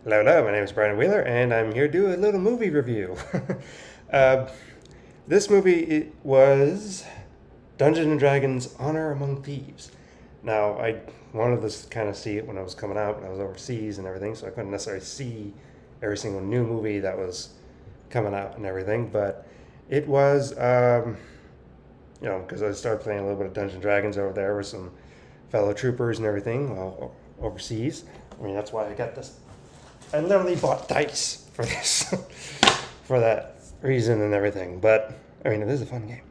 Hello, hello, my name is Brian Wheeler, and I'm here to do a little movie review. uh, this movie it was Dungeons and Dragons Honor Among Thieves. Now, I wanted to kind of see it when I was coming out, when I was overseas and everything, so I couldn't necessarily see every single new movie that was coming out and everything, but it was, because I started playing a little bit of Dungeons and Dragons over there with some fellow troopers and everything while overseas. I mean, that's why I got this. I literally bought dice for this, for that reason and everything. But I mean, it is a fun game.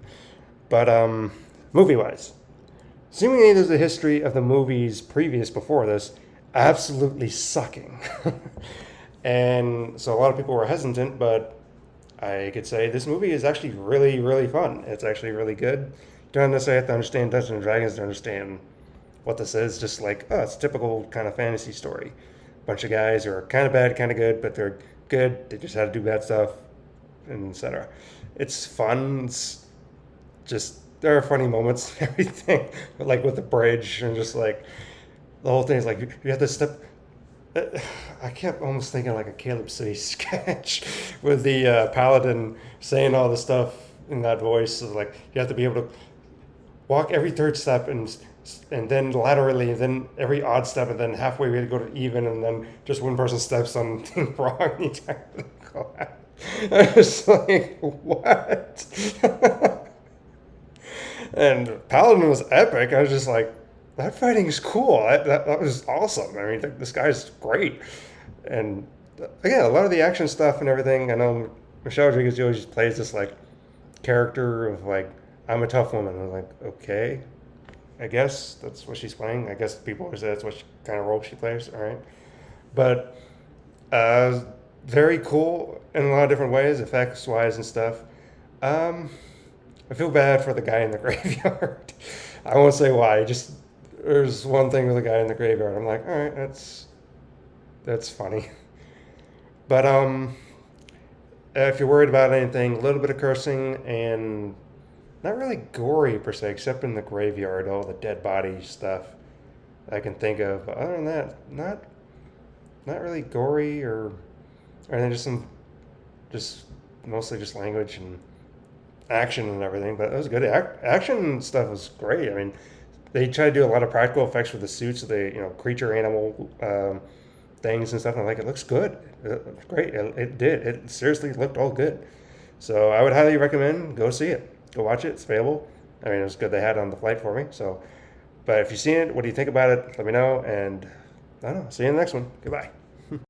But movie-wise, seemingly there's a history of the movies previous before this absolutely sucking, and so a lot of people were hesitant. But I could say this movie is actually really, really fun. It's actually really good. You don't necessarily have to understand Dungeons and Dragons to understand what this is. Just like, oh, it's a typical kind of fantasy story. Bunch of guys who are kind of bad, kind of good, but they're good. They just had to do bad stuff, and etc. It's fun. It's just there are funny moments and everything, like with the bridge and just like the whole thing is like you have to step. I kept almost thinking like a Caleb City sketch with the paladin saying all the stuff in that voice. So like you have to be able to walk every third step and then laterally, and then every odd step, and then halfway we had to go to even, and then just one person steps on thing wrong, the entire thing collapsed. I was like, what? And Paladin was epic. I was just like, that fighting is cool. That was awesome. I mean, this guy's great. And again, a lot of the action stuff and everything. I know Michelle Rodriguez always plays this like character of like, I'm a tough woman. I'm like, okay, I guess that's what she's playing. I guess people always say that's what kind of role she plays. All right, but very cool in a lot of different ways, effects wise and stuff. Um, I feel bad for the guy in the graveyard. I won't say why. Just there's one thing with the guy in the graveyard. I'm like, all right, that's funny. But if you're worried about anything, a little bit of cursing and not really gory per se, except in the graveyard, all the dead body stuff I can think of. But other than that, not really gory or anything. Just mostly just language and action and everything. But it was good. Action stuff was great. I mean, they try to do a lot of practical effects with the suits, the creature animal things and stuff. And I'm like, it looks good. It looks great. It did. It seriously looked all good. So I would highly recommend go see it. Go watch it. It's available. I mean, it was good they had it on the flight for me. So, but if you've seen it, what do you think about it? Let me know. And I don't know. See you in the next one. Goodbye.